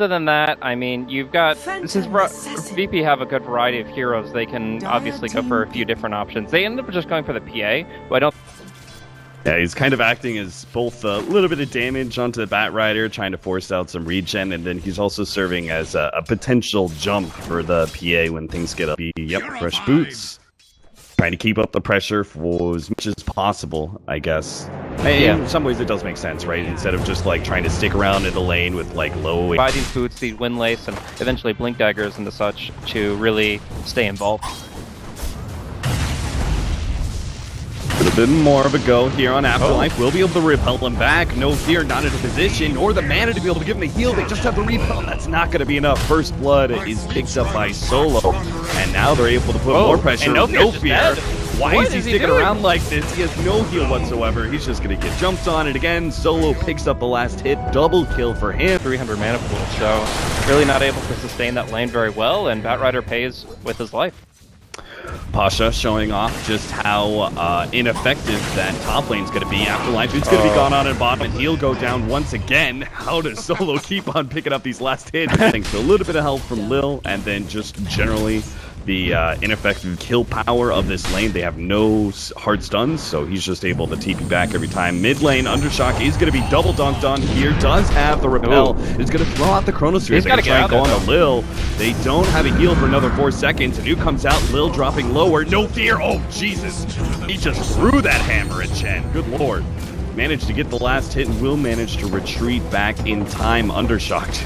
other than that, I mean, you've got, since VP have a good variety of heroes, they can obviously go for a few different options. They ended up just going for the PA, but I don't... Yeah, he's kind of acting as both a little bit of damage onto the Bat Rider, trying to force out some regen, and then he's also serving as a potential jump for the PA when things get up. Yep, fresh boots. Trying to keep up the pressure for as much as possible, I guess. Yeah. In some ways it does make sense, right? Instead of just like trying to stick around in the lane with like low... Buy these boots, these windlace, and eventually blink daggers and the such to really stay involved. A little bit more of a go here on Afterlife. We'll be able to repel him back. Nofear not in a position, nor the mana to be able to give him a heal. They just have the repel. That's not going to be enough. First blood is picked up by Solo, and now they're able to put more pressure. And Nofear, why is he sticking doing? around like this? He has no heal whatsoever. He's just going to get jumped on it again. Solo picks up the last hit. Double kill for him. 300 mana pool, so really not able to sustain that lane very well, and Bat Rider pays with his life. Pasha showing off just how ineffective that top lane's going to be. Afterlife, it's going to be gone on and bottom, and he'll go down once again. How does Solo keep on picking up these last hits? Thanks to a little bit of help from Lil, and then just generally the ineffective kill power of this lane. They have no hard stuns, so he's just able to TP back every time. Mid lane, Undershock is going to be double dunked on here. Does have the repel. Is going to throw out the Chronosphere. He's got to try and go on to Lil. They don't have a heal for another 4 seconds. A new comes out. Lil dropping lower. Nofear. Oh, Jesus. He just threw that hammer at Chen. Good lord. Managed to get the last hit and will manage to retreat back in time. Undershocked.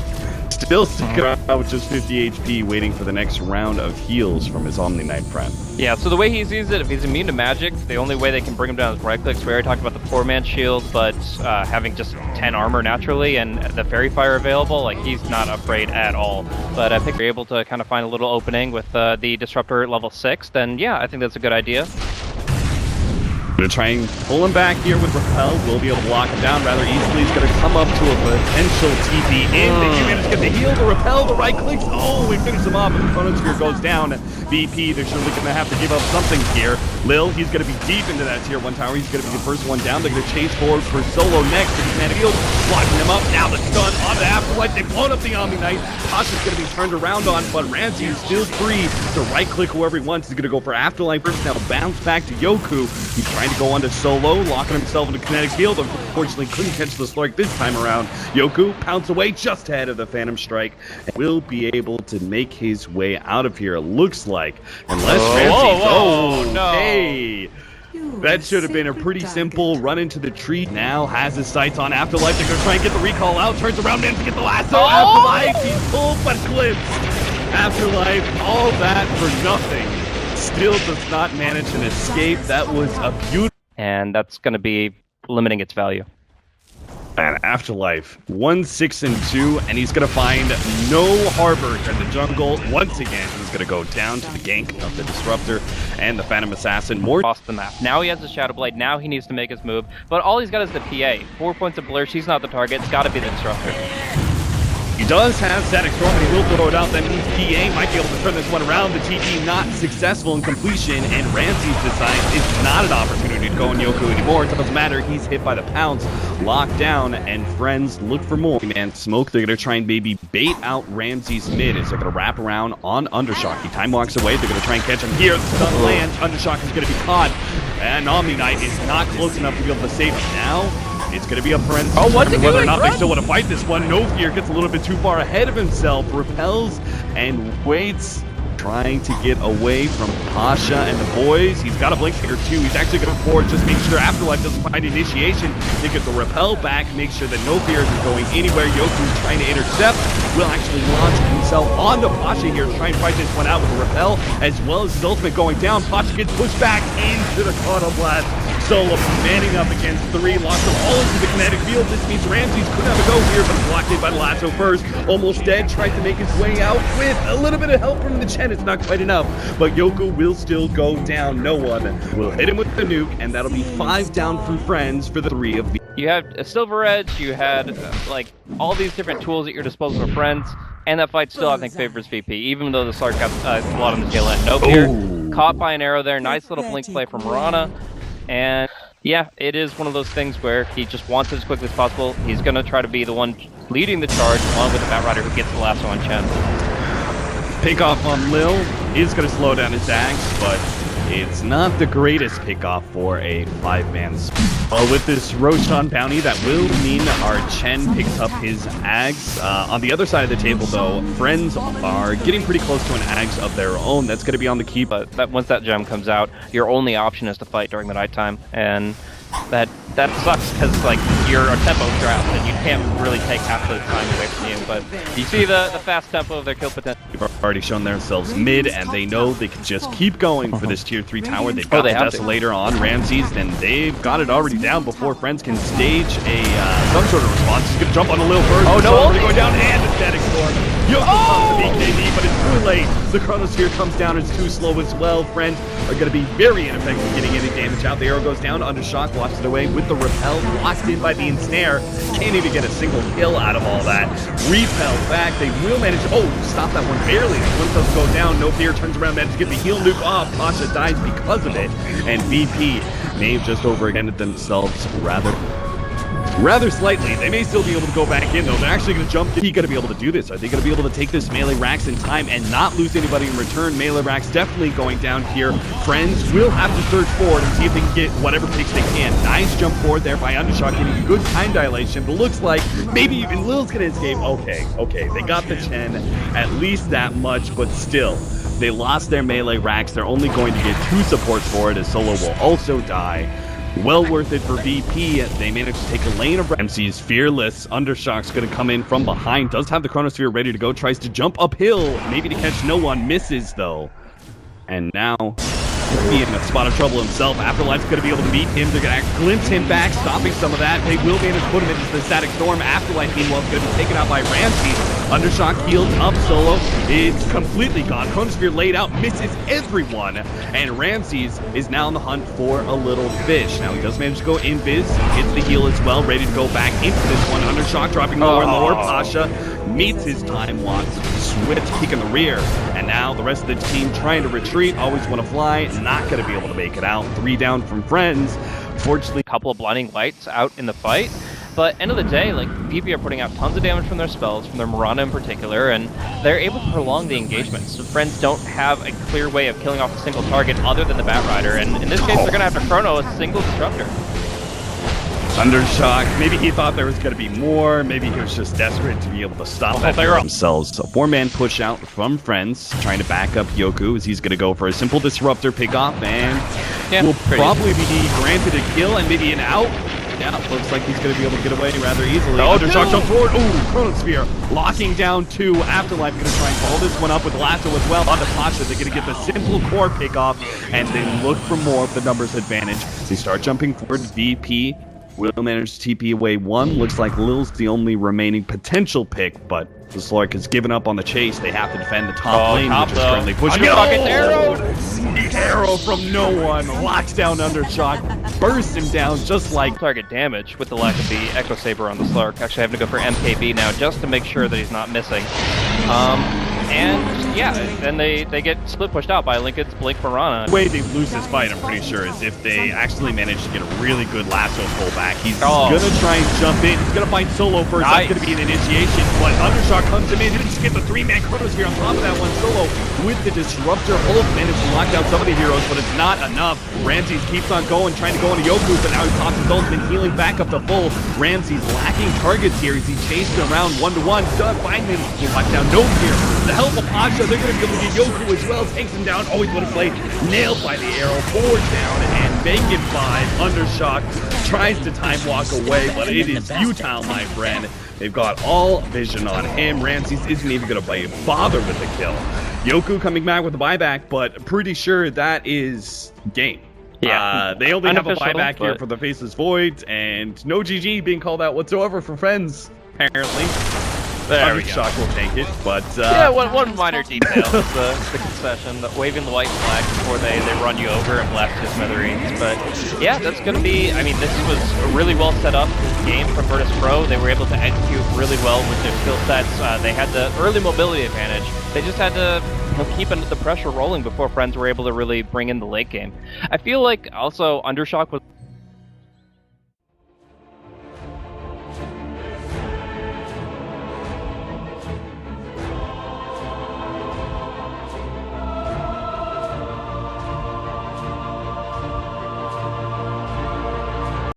Still sticking around with just 50 HP, waiting for the next round of heals from his Omni Knight friend. Yeah, so the way he sees it, if he's immune to magic, the only way they can bring him down is right clicks. We already talked about the poor man's shield, but having just 10 armor naturally and the Fairy Fire available, like, he's not afraid at all. But I think they're able to kind of find a little opening with the Disruptor at level 6, then yeah, I think that's a good idea. Gonna try and pull him back here with Repel. We'll be able to lock him down rather easily. He's gonna come up to a potential TP in. They manage to get the heal, the Repel, the right clicks. Oh, we finish him off, and the Chronosphere goes down. VP, they're surely gonna have to give up something here. Lil, he's gonna be deep into that tier 1 tower. He's gonna be the first one down. They're gonna chase forward for Solo next. The field, blocking him up. Now the stun on the Afterlife. They've blown up the Omni Knight. Pasha's gonna be turned around on, but Ramsey is still free to right click whoever he wants. He's gonna go for Afterlife first. Now bounce back to Yoku. He's trying to go on to Solo, locking himself into kinetic field. Unfortunately, couldn't catch the Slurk this time around. Yoku pounce away just ahead of the Phantom Strike and will be able to make his way out of here, it looks like. Unless Ramsey... No. Hey! That should have been a pretty simple run into the tree. Now has his sights on Afterlife. They're going to try and get the recall out. Turns around and to get the lasso. Afterlife, he's pulled but clipped. Afterlife, all that for nothing. Still does not manage an escape. That was a beautiful... And that's going to be limiting its value. And Afterlife, 1-6-2, and he's going to find no harbor in the jungle. Once again, he's going to go down to the gank of the Disruptor and the Phantom Assassin. More across the map. Now he has the Shadow Blade. Now he needs to make his move. But all he's got is the PA. 4 points of blur. She's not the target. It's got to be the Disruptor. He does have Static Storm, and he will throw it out. That means PA might be able to turn this one around. The TP not successful in completion, and Ramses decides it's not an opportunity to go on Yoku anymore. It doesn't matter. He's hit by the pounce, locked down, and friends look for more. Man, Smoke, they're going to try and maybe bait out Ramses mid as they're going to wrap around on Undershock. He time walks away. They're going to try and catch him here. The stun lands. Undershock is going to be caught, and Omni Knight is not close enough to be able to save him now. It's going to be a parenthesis. Oh, what's he whether or doing, not bro? they still want to fight this one. Nofear gets a little bit too far ahead of himself, repels and waits, trying to get away from Pasha and the boys. He's got a blink trigger too. He's actually going forward, just make sure Afterlife doesn't find initiation. They get the repel back, make sure that Nofear isn't going anywhere. Yoku's trying to intercept. Will actually launch himself onto Pasha here to try and fight this one out with a repel, as well as his ultimate going down. Pasha gets pushed back into the Chrono Blast. Solo manning up against 3, lost them all into the kinetic field. This means Ramses could have a go here, but blocked in by the lasso first. Almost dead, tried to make his way out with a little bit of help from the Chen. It's not quite enough, but Yoku will still go down. No one will hit him with the nuke, and that'll be 5 down from friends for the 3 of the... You had a Silver Edge, you had like all these different tools at your disposal for friends, and that fight still, I think, favors VP, even though the Slark got a lot on the tail end. Nofear caught by an arrow there. Nice little blink play from Mirana. And Yeah, it is one of those things where he just wants it as quickly as possible. He's going to try to be the one leading the charge, along with the Batrider who gets the lasso on Chen. Pickoff on Lil is going to slow down his axe, but it's not the greatest pickoff for a 5-man. Well, with this Roshan bounty, that will mean our Chen picks up his axe. On the other side of the table, though, friends are getting pretty close to an axe of their own. That's going to be on the keep. But once that gem comes out, your only option is to fight during the nighttime, and that sucks because like you're a tempo trap and you can't really take half the time away from you. But you see the fast tempo of their kill potential. They've already shown themselves mid, and they know they can just keep going for this tier 3 tower. They've got the Desolator on Ramses, and they've got it already down before friends can stage a some sort of response. He's gonna jump on the Lil first. Oh no! Going down and a static storm. Yoky comes to BKB, but it's too late. The Chronosphere comes down, it's too slow as well. Friends are going to be very ineffective getting any damage out. The arrow goes down, Undershock watches it away with the repel, locked in by the ensnare. Can't even get a single kill out of all that. Repel back, they will manage to, stop that one barely. One does go down, Nofear turns around, manages to get the heal nuke off. Pasha dies because of it, and VP may have just overextended themselves rather slightly. They may still be able to go back in, though. They're actually going to jump. Are they going to be able to do this? Are they going to be able to take this melee racks in time and not lose anybody in return? Melee racks definitely going down here. Friends will have to surge forward and see if they can get whatever picks they can. Nice jump forward there by Undershock, getting good time dilation, but looks like maybe even Lil's going to escape. Okay. They got the Chen, at least that much, but still. They lost their melee racks. They're only going to get 2 supports for it, as Solo will also die. Well worth it for VP. They managed to take a lane of Ramses. Fearless. Undershock's going to come in from behind. Does have the Chronosphere ready to go. Tries to jump uphill. Maybe to catch no one. Misses, though. And now, he in a spot of trouble himself. Afterlife's going to be able to meet him. They're going to glimpse him back, stopping some of that. They will manage to put him into the static storm. Afterlife, meanwhile, is going to be taken out by Ramses. Undershock healed up Solo. It's completely gone. Chronosphere laid out, misses everyone. And Ramses is now on the hunt for a little fish. Now he does manage to go invis, hits the heal as well, ready to go back into this one. Undershock dropping lower and lower. Pasha meets his time lock. Switch peek in the rear. And now the rest of the team trying to retreat. Always want to fly. Not going to be able to make it out. 3 down from friends. Fortunately, a couple of blinding lights out in the fight. But end of the day, like, PP are putting out tons of damage from their spells, from their Mirana in particular, and they're able to prolong the engagement. So friends don't have a clear way of killing off a single target other than the Batrider, and in this case, they're going to have to chrono a single Disruptor. Undershock, maybe he thought there was going to be more, maybe he was just desperate to be able to stop that for themselves. A 4-man push out from friends, trying to back up Yoku as he's going to go for a simple Disruptor pickoff, and will probably be granted a kill and maybe an out. Yeah, looks like he's going to be able to get away rather easily. Undershock jumps forward. Chronosphere locking down 2. Afterlife going to try and follow this one up with Lasso as well. On the Pasha, they're going to get the simple core pickoff and then look for more of the numbers advantage. They start jumping forward. VP will manage to TP away 1. Looks like Lil's the only remaining potential pick, but the Slark has given up on the chase. They have to defend the top lane, which is currently pushing. The arrow from no one locks down Undershock, bursts him down just like target damage with the lack of the Echo Saber on the Slark. Actually having to go for MKB now just to make sure that he's not missing. And yeah, then they get split pushed out by Lincoln's Blink Mirana. The way they lose this fight, I'm pretty sure, is if they actually manage to get a really good lasso pullback. He's gonna try and jump in. He's gonna find Solo first. Nice. That's gonna be an initiation, but Undershock comes in. He just get the 3-man Chronosphere on top of that one. Solo with the Disruptor. Ult managed to lock down some of the heroes, but it's not enough. Ramses keeps on going, trying to go into Yoku, but now he pops his ultimate, healing back up to full. Ramses lacking targets here as he chased around 1-to-1. Does find him. He locked down Nofear. The help of Pasha, they're going to be able to get Yoku as well. Takes him down. Always want to play. Nailed by the arrow. Forward down and Bacon 5. Undershock tries to time walk away, but it is futile, my friend. They've got all vision on him. Ramses isn't even going to bother with the kill. Yoku coming back with a buyback, but pretty sure that is game. Yeah. They only have a buyback here for the Faceless Void, and no GG being called out whatsoever for friends, apparently. There we go. Shock will take it, but yeah, one minor detail is the concession, waving the white flag before they run you over and blast his smithereens. But yeah, that's going to be, I mean, this was a really well set up game from Virtus.pro. They were able to execute really well with their skill sets. They had the early mobility advantage. They just had to keep the pressure rolling before friends were able to really bring in the late game. I feel like also Undershock was